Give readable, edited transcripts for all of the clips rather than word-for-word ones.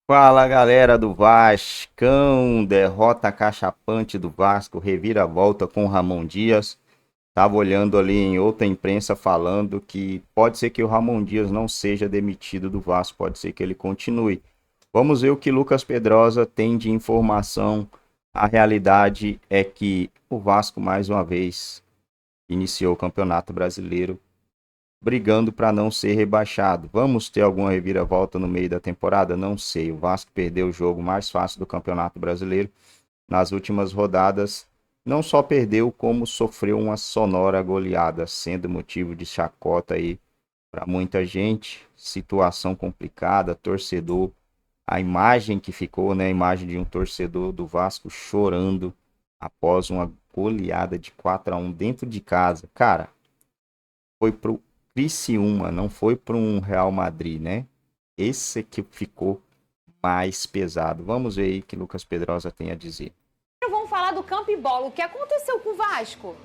Fala galera do Vascão, derrota cachapante do Vasco, reviravolta com o Ramon Dias. Tava olhando ali em outra imprensa falando que pode ser que o Ramon Dias não seja demitido do Vasco, pode ser que ele continue. Vamos ver o que Lucas Pedrosa tem de informação. A realidade é que o Vasco mais uma vez iniciou o Campeonato Brasileiro brigando para não ser rebaixado. Vamos ter alguma reviravolta no meio da temporada? Não sei. O Vasco perdeu o jogo mais fácil do Campeonato Brasileiro nas últimas rodadas. Não só perdeu, como sofreu uma sonora goleada, sendo motivo de chacota aí para muita gente. Situação complicada, torcedor. A imagem que ficou, né? A imagem de um torcedor do Vasco chorando após uma goleada de 4-1 dentro de casa. Cara, foi pro Criciúma, não foi para um Real Madrid, né? Esse que ficou mais pesado. Vamos ver aí o que Lucas Pedrosa tem a dizer. Vamos falar do campo e bola. O que aconteceu com o Vasco?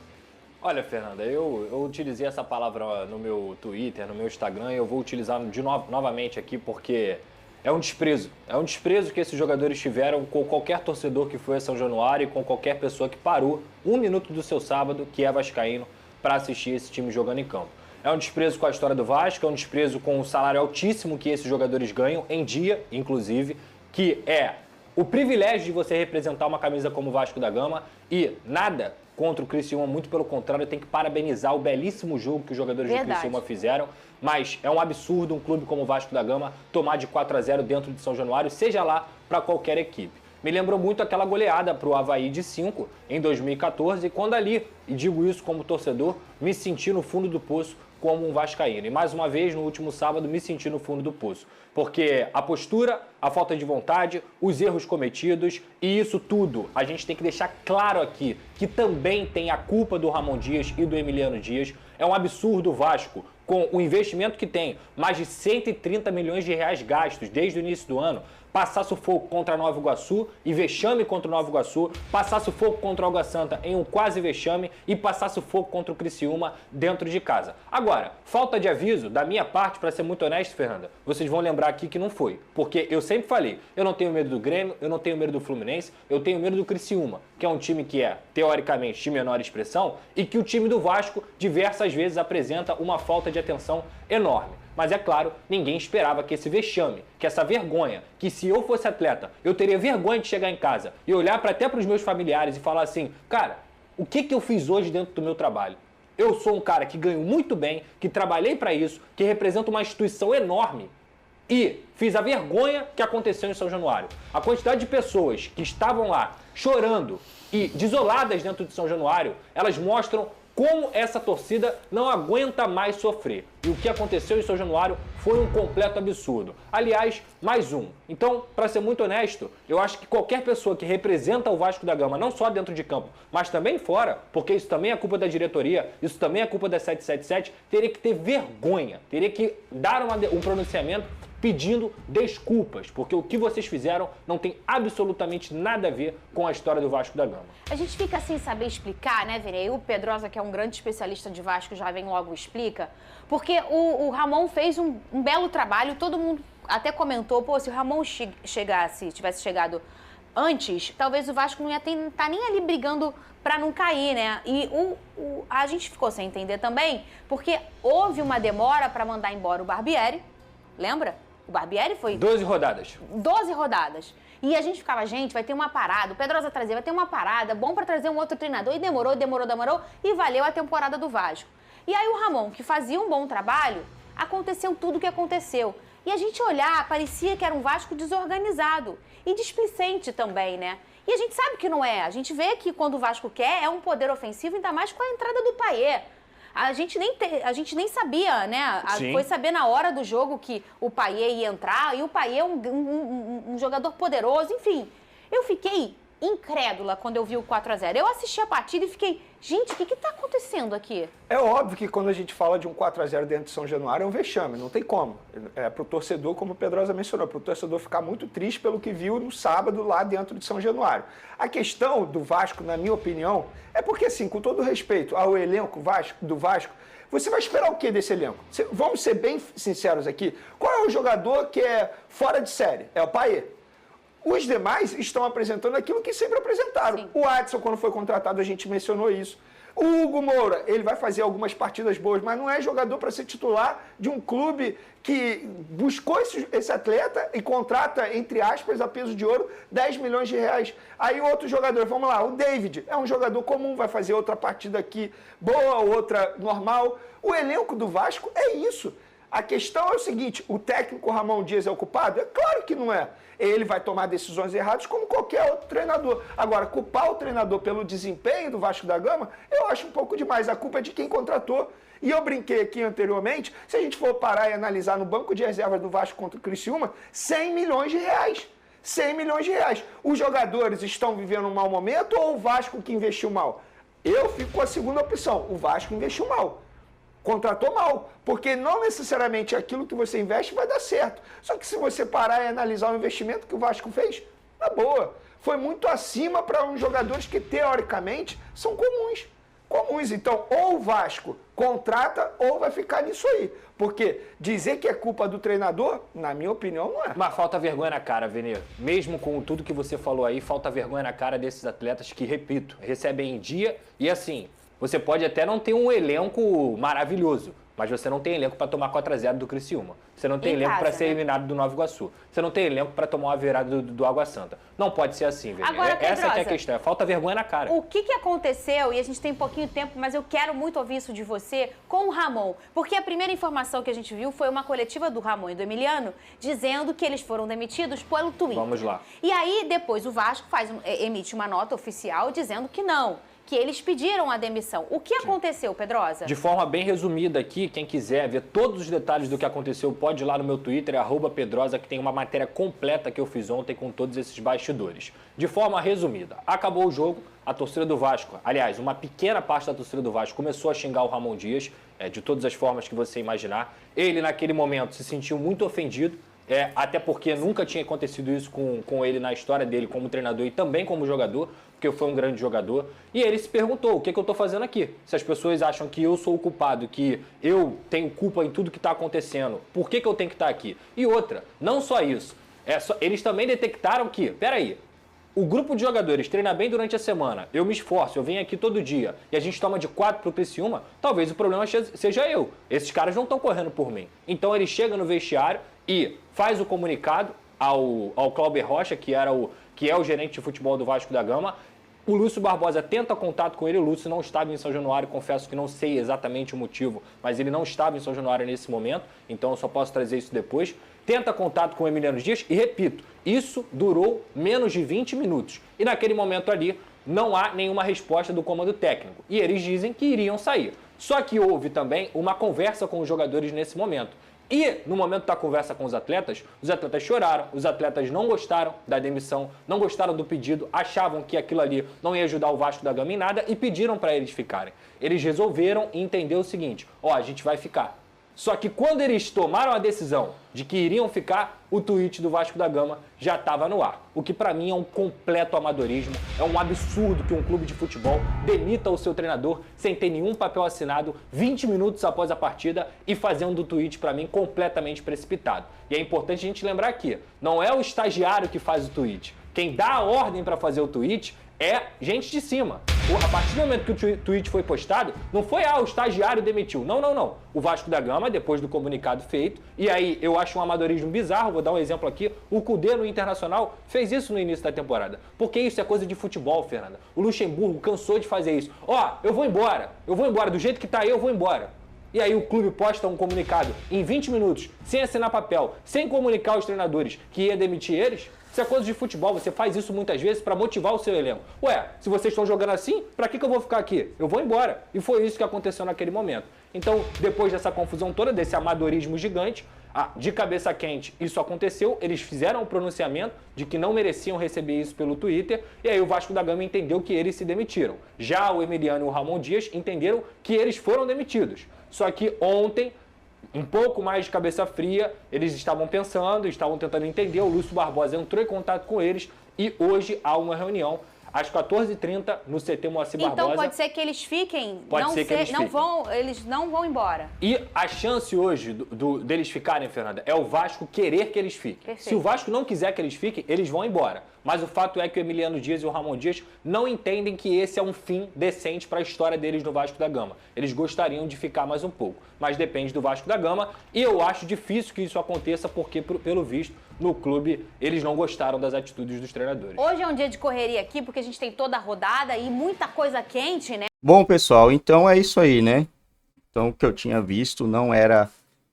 Olha, Fernanda, eu utilizei essa palavra no meu Twitter, no meu Instagram, e eu vou utilizar novamente aqui porque é um desprezo. É um desprezo que esses jogadores tiveram com qualquer torcedor que foi a São Januário e com qualquer pessoa que parou um minuto do seu sábado, que é vascaíno, para assistir esse time jogando em campo. É um desprezo com a história do Vasco, é um desprezo com o salário altíssimo que esses jogadores ganham, em dia, inclusive, que é o privilégio de você representar uma camisa como o Vasco da Gama e nada contra o Criciúma, muito pelo contrário, tem que parabenizar o belíssimo jogo que os jogadores do Criciúma fizeram, mas é um absurdo um clube como o Vasco da Gama tomar de 4-0 dentro de São Januário, seja lá para qualquer equipe. Me lembrou muito aquela goleada para o Avaí de 5 em 2014, quando ali, e digo isso como torcedor, me senti no fundo do poço como um vascaíno. E mais uma vez, no último sábado, me senti no fundo do poço. Porque a postura, a falta de vontade, os erros cometidos e isso tudo, a gente tem que deixar claro aqui que também tem a culpa do Ramon Dias e do Emiliano Dias. É um absurdo o Vasco, com o investimento que tem, mais de 130 milhões de reais gastos desde o início do ano, passar sufoco contra a Nova Iguaçu e vexame contra o Nova Iguaçu, passar sufoco contra o Água Santa em um quase vexame e passar sufoco contra o Criciúma dentro de casa. Agora, falta de aviso da minha parte, para ser muito honesto, Fernanda, vocês vão lembrar aqui que não foi, porque eu sempre falei, eu não tenho medo do Grêmio, eu não tenho medo do Fluminense, eu tenho medo do Criciúma, que é um time que é, teoricamente, de menor expressão e que o time do Vasco diversas vezes apresenta uma falta de atenção enorme. Mas é claro, ninguém esperava que esse vexame, que essa vergonha, que se eu fosse atleta, eu teria vergonha de chegar em casa e olhar até para os meus familiares e falar assim, cara, o que eu fiz hoje dentro do meu trabalho? Eu sou um cara que ganho muito bem, que trabalhei para isso, que representa uma instituição enorme e fiz a vergonha que aconteceu em São Januário. A quantidade de pessoas que estavam lá chorando e desoladas dentro de São Januário, elas mostram como essa torcida não aguenta mais sofrer. E o que aconteceu em São Januário foi um completo absurdo. Aliás, mais um. Então, para ser muito honesto, eu acho que qualquer pessoa que representa o Vasco da Gama, não só dentro de campo, mas também fora, porque isso também é culpa da diretoria, isso também é culpa da 777, teria que ter vergonha, teria que dar um pronunciamento pedindo desculpas, porque o que vocês fizeram não tem absolutamente nada a ver com a história do Vasco da Gama. A gente fica sem saber explicar, né, Vini? E o Pedrosa, que é um grande especialista de Vasco, já vem logo explica, porque o Ramon fez um belo trabalho, todo mundo até comentou, pô, se o Ramon tivesse chegado antes, talvez o Vasco não ia estar nem ali brigando para não cair, né? E a gente ficou sem entender também, porque houve uma demora para mandar embora o Barbieri, lembra? O Barbieri foi... 12 rodadas. 12 rodadas. E a gente ficava, gente, vai ter uma parada, o Pedrosa trazia, vai ter uma parada, bom para trazer um outro treinador. E demorou, e valeu a temporada do Vasco. E aí o Ramon, que fazia um bom trabalho, aconteceu tudo o que aconteceu. E a gente olhar, parecia que era um Vasco desorganizado e displicente também, né? E a gente sabe que não é. A gente vê que quando o Vasco quer, é um poder ofensivo, ainda mais com a entrada do Payet. A gente nem sabia, né? Foi saber na hora do jogo que o Payet ia entrar, e o Payet é um jogador poderoso, enfim. Eu fiquei incrédula quando eu vi o 4-0. Eu assisti a partida e fiquei, gente, o que está acontecendo aqui? É óbvio que quando a gente fala de um 4-0 dentro de São Januário é um vexame, não tem como. É para o torcedor, como o Pedrosa mencionou, para o torcedor ficar muito triste pelo que viu no sábado lá dentro de São Januário. A questão do Vasco, na minha opinião, é porque assim, com todo respeito ao elenco do Vasco, Você vai esperar o que desse elenco? Vamos ser bem sinceros aqui. Qual é o jogador que é fora de série? É o Payet. Os demais estão apresentando aquilo que sempre apresentaram. Sim. O Adson, quando foi contratado, a gente mencionou isso. O Hugo Moura, ele vai fazer algumas partidas boas, mas não é jogador para ser titular de um clube que buscou esse atleta e contrata, entre aspas, a peso de ouro, 10 milhões de reais. Aí outro jogador, vamos lá, o David, é um jogador comum, vai fazer outra partida aqui boa, outra normal. O elenco do Vasco é isso. A questão é o seguinte, o técnico Ramon Dias é o culpado? É claro que não é. Ele vai tomar decisões erradas como qualquer outro treinador. Agora, culpar o treinador pelo desempenho do Vasco da Gama, eu acho um pouco demais. A culpa é de quem contratou. E eu brinquei aqui anteriormente, se a gente for parar e analisar no banco de reservas do Vasco contra o Criciúma, 100 milhões de reais. 100 milhões de reais. Os jogadores estão vivendo um mau momento ou o Vasco que investiu mal? Eu fico com a segunda opção. O Vasco investiu mal. Contratou mal, porque não necessariamente aquilo que você investe vai dar certo. Só que se você parar e analisar o investimento que o Vasco fez, na boa, foi muito acima para uns jogadores que teoricamente são comuns. Então, ou o Vasco contrata ou vai ficar nisso aí. Porque dizer que é culpa do treinador, na minha opinião, não é. Mas falta vergonha na cara, Vene. Mesmo com tudo que você falou aí, falta vergonha na cara desses atletas que, repito, recebem em dia e assim... Você pode até não ter um elenco maravilhoso, mas você não tem elenco para tomar 4-0 do Criciúma. Você não tem elenco para ser eliminado do Nova Iguaçu. Você não tem elenco para tomar uma virada do Água Santa. Não pode ser assim, velho. Essa que é a questão. Falta vergonha na cara. O que aconteceu, e a gente tem pouquinho tempo, mas eu quero muito ouvir isso de você, com o Ramon. Porque a primeira informação que a gente viu foi uma coletiva do Ramon e do Emiliano, dizendo que eles foram demitidos pelo Twitter. Vamos lá. E aí, depois, o Vasco emite uma nota oficial dizendo que não. Que eles pediram a demissão. O que aconteceu, Pedrosa? De forma bem resumida aqui, quem quiser ver todos os detalhes do que aconteceu, pode ir lá no meu Twitter, @Pedrosa, que tem uma matéria completa que eu fiz ontem com todos esses bastidores. De forma resumida, acabou o jogo, a torcida do Vasco, aliás, uma pequena parte da torcida do Vasco começou a xingar o Ramon Dias, de todas as formas que você imaginar. Ele, naquele momento, se sentiu muito ofendido, até porque nunca tinha acontecido isso com ele na história dele como treinador e também como jogador, porque foi um grande jogador. E ele se perguntou, o que eu estou fazendo aqui? Se as pessoas acham que eu sou o culpado, que eu tenho culpa em tudo que está acontecendo, por que eu tenho que estar aqui? E outra, não só isso, eles também detectaram que, peraí, o grupo de jogadores treina bem durante a semana, eu me esforço, eu venho aqui todo dia e a gente toma de 4 pro Criciúma, talvez o problema seja eu. Esses caras não estão correndo por mim. Então ele chega no vestiário e faz o comunicado ao Cláudio Rocha, que é o gerente de futebol do Vasco da Gama. O Lúcio Barbosa tenta contato com ele, o Lúcio não estava em São Januário, confesso que não sei exatamente o motivo, mas ele não estava em São Januário nesse momento, então eu só posso trazer isso depois. Tenta contato com o Emiliano Dias e, repito, isso durou menos de 20 minutos. E naquele momento ali, não há nenhuma resposta do comando técnico. E eles dizem que iriam sair. Só que houve também uma conversa com os jogadores nesse momento. E, no momento da conversa com os atletas choraram, os atletas não gostaram da demissão, não gostaram do pedido, achavam que aquilo ali não ia ajudar o Vasco da Gama em nada e pediram para eles ficarem. Eles resolveram entender o seguinte, a gente vai ficar. Só que quando eles tomaram a decisão de que iriam ficar, o tweet do Vasco da Gama já estava no ar. O que para mim é um completo amadorismo, é um absurdo que um clube de futebol demita o seu treinador sem ter nenhum papel assinado 20 minutos após a partida e fazendo o tweet para mim completamente precipitado. E é importante a gente lembrar aqui, não é o estagiário que faz o tweet. Quem dá a ordem para fazer o tweet é gente de cima. A partir do momento que o tweet foi postado, não foi, o estagiário demitiu. Não. O Vasco da Gama, depois do comunicado feito, e aí eu acho um amadorismo bizarro, vou dar um exemplo aqui, o Cudê no Internacional fez isso no início da temporada. Porque isso é coisa de futebol, Fernanda. O Luxemburgo cansou de fazer isso. Eu vou embora, do jeito que tá aí eu vou embora. E aí o clube posta um comunicado em 20 minutos, sem assinar papel, sem comunicar aos treinadores que ia demitir eles. Isso é coisa de futebol, você faz isso muitas vezes para motivar o seu elenco. Se vocês estão jogando assim, para que eu vou ficar aqui? Eu vou embora. E foi isso que aconteceu naquele momento. Então, depois dessa confusão toda, desse amadorismo gigante, de cabeça quente, isso aconteceu, eles fizeram um pronunciamento de que não mereciam receber isso pelo Twitter, e aí o Vasco da Gama entendeu que eles se demitiram. Já o Emiliano e o Ramon Dias entenderam que eles foram demitidos. Só que ontem, um pouco mais de cabeça fria, eles estavam pensando, estavam tentando entender, o Lúcio Barbosa entrou em contato com eles e hoje há uma reunião. às 14h30 no CT Moacir Barbosa. Então pode ser que eles fiquem, eles não vão embora. E a chance hoje deles ficarem, Fernanda, é o Vasco querer que eles fiquem. Perfeito. Se o Vasco não quiser que eles fiquem, eles vão embora. Mas o fato é que o Emiliano Dias e o Ramon Dias não entendem que esse é um fim decente para a história deles no Vasco da Gama. Eles gostariam de ficar mais um pouco, mas depende do Vasco da Gama. E eu acho difícil que isso aconteça porque, pelo visto, no clube eles não gostaram das atitudes dos treinadores. Hoje é um dia de correria aqui porque a gente tem toda a rodada e muita coisa quente, né? Bom, pessoal, então é isso aí, né? Então o que eu tinha visto não era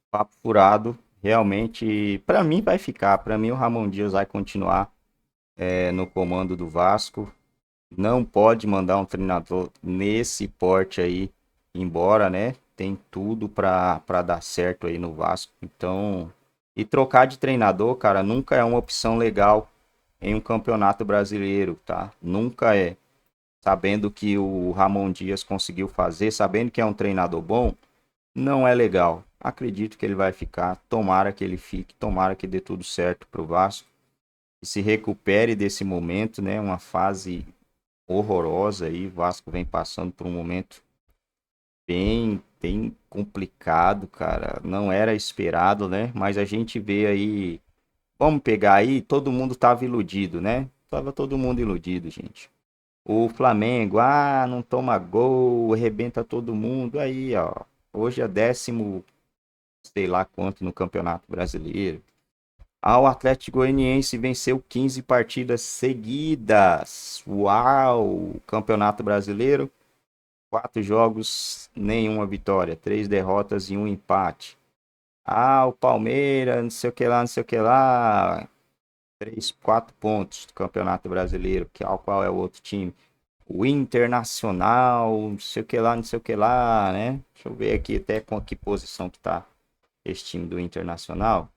papo furado. Realmente, para mim vai ficar. Para mim o Ramon Dias vai continuar no comando do Vasco. Não pode mandar um treinador nesse porte aí embora, né? Tem tudo para dar certo aí no Vasco. Então, e trocar de treinador, cara, nunca é uma opção legal em um campeonato brasileiro, tá? Nunca é. Sabendo que o Ramon Dias conseguiu fazer, sabendo que é um treinador bom, não é legal. Acredito que ele vai ficar, tomara que ele fique, tomara que dê tudo certo pro Vasco. E se recupere desse momento, né? Uma fase horrorosa aí. O Vasco vem passando por um momento bem complicado, cara. Não era esperado, né? Mas a gente vê aí. Vamos pegar aí, todo mundo tava iludido, né? Tava todo mundo iludido, gente. O Flamengo, não toma gol, arrebenta todo mundo. Aí, ó. Hoje é 10º, sei lá quanto no Campeonato Brasileiro. O Atlético Goianiense venceu 15 partidas seguidas. Uau! Campeonato Brasileiro, 4 jogos, nenhuma vitória, 3 derrotas e 1 empate. O Palmeiras, não sei o que lá, não sei o que lá. 4 pontos do Campeonato Brasileiro. Qual é o outro time? O Internacional, não sei o que lá, não sei o que lá, né? Deixa eu ver aqui até com que posição que tá esse time do Internacional.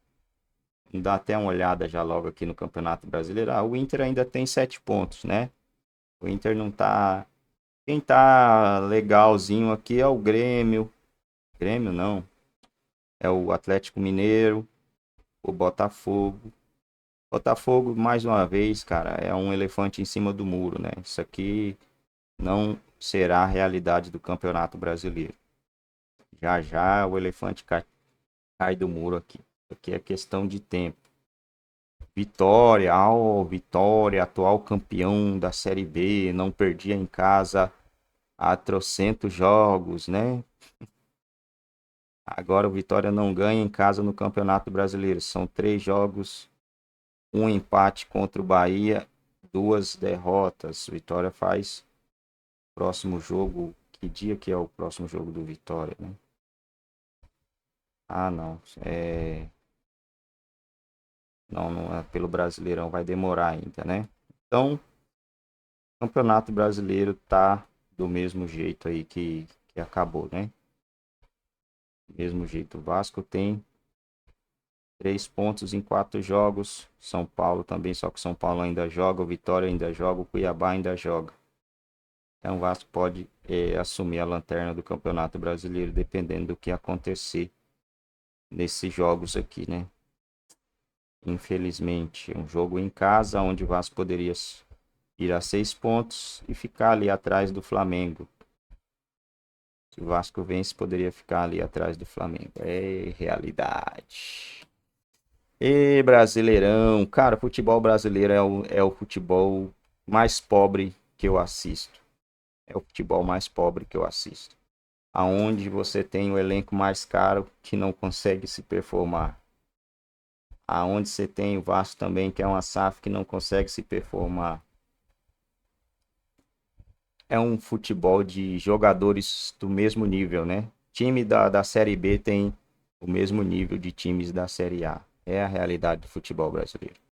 Dá até uma olhada já logo aqui no Campeonato Brasileiro. O Inter ainda tem 7 pontos, né? O Inter não tá... Quem tá legalzinho aqui é o Grêmio. Grêmio não. É o Atlético Mineiro. O Botafogo. Botafogo, mais uma vez, cara, é um elefante em cima do muro, né? Isso aqui não será a realidade do Campeonato Brasileiro. Já o elefante cai do muro aqui. Aqui é questão de tempo. Vitória, Vitória, atual campeão da Série B, não perdia em casa há trocentos jogos, né? Agora o Vitória não ganha em casa no Campeonato Brasileiro. São 3 jogos, 1 empate contra o Bahia, 2 derrotas. Vitória faz próximo jogo. Que dia que é o próximo jogo do Vitória, né? Não. Não é pelo Brasileirão, vai demorar ainda, né? Então, o Campeonato Brasileiro tá do mesmo jeito aí que acabou, né? Do mesmo jeito, o Vasco tem 3 pontos em 4 jogos. São Paulo também, só que São Paulo ainda joga, o Vitória ainda joga, o Cuiabá ainda joga. Então o Vasco pode assumir a lanterna do Campeonato Brasileiro, dependendo do que acontecer nesses jogos aqui, né? Infelizmente, um jogo em casa, onde o Vasco poderia ir a 6 pontos e ficar ali atrás do Flamengo. Se o Vasco vence, poderia ficar ali atrás do Flamengo. É realidade. E Brasileirão, cara, futebol brasileiro é o futebol mais pobre que eu assisto. É o futebol mais pobre que eu assisto. Aonde você tem o elenco mais caro que não consegue se performar. Aonde você tem o Vasco também, que é uma SAF que não consegue se performar. É um futebol de jogadores do mesmo nível, né? Time da Série B tem o mesmo nível de times da Série A. É a realidade do futebol brasileiro.